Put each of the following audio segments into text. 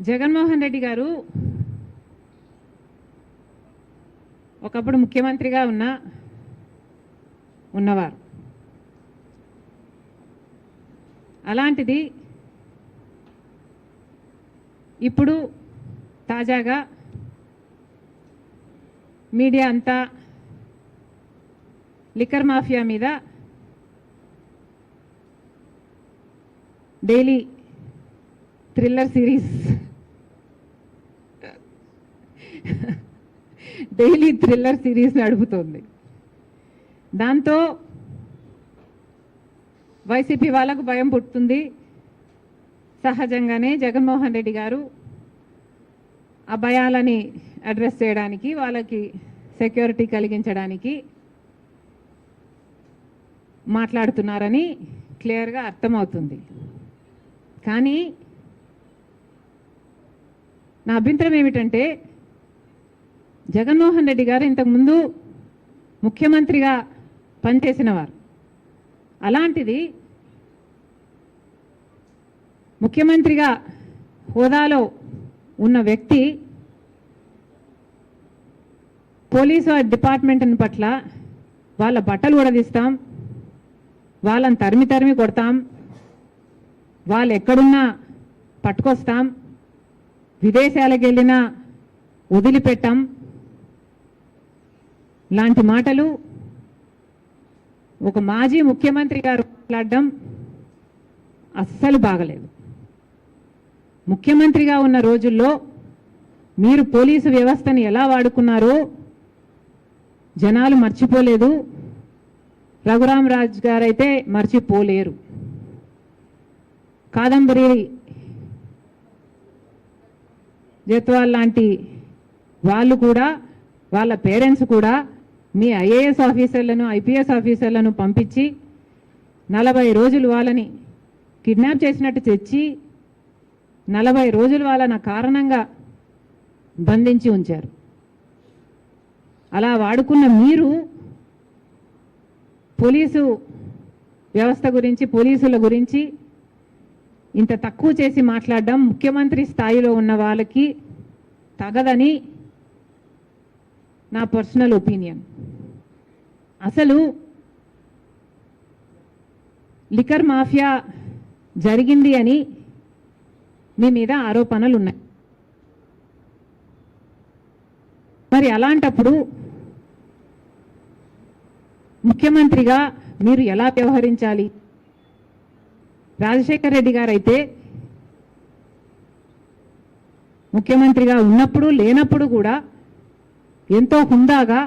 జగన్మోహన్ రెడ్డి గారు ఒకప్పుడు ముఖ్యమంత్రిగా ఉన్నవారు. అలాంటిది ఇప్పుడు తాజాగా మీడియా అంతా లిక్కర్ మాఫియా మీద డైలీ థ్రిల్లర్ సిరీస్ నడుపుతోంది. దాంతో వైసీపీ వాళ్ళకు భయం పుట్టుతుంది. సహజంగానే జగన్మోహన్ రెడ్డి గారు ఆ భయాలని అడ్రస్ చేయడానికి, వాళ్ళకి సెక్యూరిటీ కలిగించడానికి మాట్లాడుతున్నారని క్లియర్గా అర్థమవుతుంది. కానీ నా అభ్యంతరం ఏమిటంటే, జగన్మోహన్ రెడ్డి గారు ఇంతకుముందు ముఖ్యమంత్రిగా పనిచేసినవారు. అలాంటిది ముఖ్యమంత్రిగా హోదాలో ఉన్న వ్యక్తి పోలీసు డిపార్ట్మెంట్ పట్ల వాళ్ళ బట్టలు ఉడదీస్తాం, వాళ్ళని తరిమి కొడతాం, వాళ్ళు ఎక్కడున్నా పట్టుకొస్తాం, విదేశాలకు వెళ్ళినా వదిలిపెట్టాం లాంటి మాటలు ఒక మాజీ ముఖ్యమంత్రి గారు మాట్లాడడం అస్సలు బాగలేదు. ముఖ్యమంత్రిగా ఉన్న రోజుల్లో మీరు పోలీసు వ్యవస్థని ఎలా వాడుకున్నారో జనాలు మర్చిపోలేదు. రఘురామరాజు గారైతే మర్చిపోలేరు. కాదంబరి జత్వాల్ లాంటి వాళ్ళు కూడా, వాళ్ళ పేరెంట్స్ కూడా మీ ఐఏఎస్ ఆఫీసర్లను, ఐపీఎస్ ఆఫీసర్లను పంపించి 40 రోజులు వాళ్ళని కిడ్నాప్ చేసినట్టు తెచ్చి 40 రోజులు వాళ్ళని కారణంగా బంధించి ఉంచారు. అలా వాడుకున్న మీరు పోలీసు వ్యవస్థ గురించి, పోలీసుల గురించి ఇంత తక్కువ చేసి మాట్లాడడం ముఖ్యమంత్రి స్థాయిలో ఉన్న వాళ్ళకి తగదని నా పర్సనల్ ఒపీనియన్. అసలు లిక్కర్ మాఫియా జరిగింది అని మీ మీద ఆరోపణలు ఉన్నాయి. మరి అలాంటప్పుడు ముఖ్యమంత్రిగా మీరు ఎలా వ్యవహరించాలి? రాజశేఖర్ రెడ్డి గారు అయితే ముఖ్యమంత్రిగా ఉన్నప్పుడు లేనప్పుడు కూడా ఎంతో హుందాగా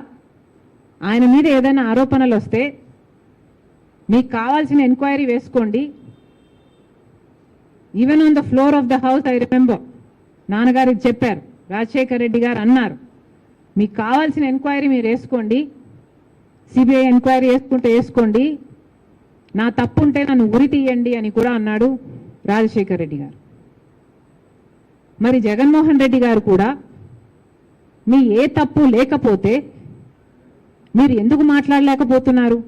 ఆయన మీద ఏదైనా ఆరోపణలు వస్తే మీకు కావాల్సిన ఎంక్వైరీ వేసుకోండి. Even on the floor of the house I remember నాన్నగారికి చెప్పారు, రాజశేఖర్ రెడ్డి గారు అన్నారు, మీకు కావాల్సిన ఎంక్వైరీ మీరు వేసుకోండి, సిబిఐ ఎంక్వైరీ వేసుకోండి, నా తప్పు ఉంటే నన్ను ఉరి తీయండి అని కూడా అన్నాడు రాజశేఖర్ రెడ్డి గారు. మరి జగన్మోహన్ రెడ్డి గారు కూడా మీ ఏ తప్పు లేకపోతే మీరు ఎందుకు మాట్లాడలేకపోతున్నారు?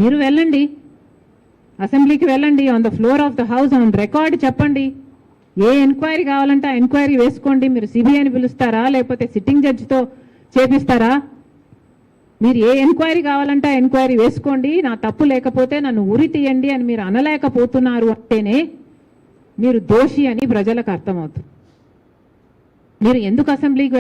మీరు వెళ్ళండి, అసెంబ్లీకి వెళ్ళండి, on the floor of the house on record చెప్పండి, ఏ ఎంక్వైరీ కావాలంటే ఆ ఎంక్వైరీ వేసుకోండి. మీరు సిబిఐని పిలుస్తారా, లేకపోతే సిట్టింగ్ జడ్జితో చేపిస్తారా? మీరు ఏ ఎంక్వైరీ కావాలంటే ఆ ఎంక్వైరీ వేసుకోండి, నా తప్పు లేకపోతే నన్ను ఉరి తీయండి అని మీరు అనలేకపోతున్నారు అంటేనే మీరు దోషి అని ప్రజలకు అర్థమవుతుంది. మీరు ఎందుకు అసెంబ్లీకి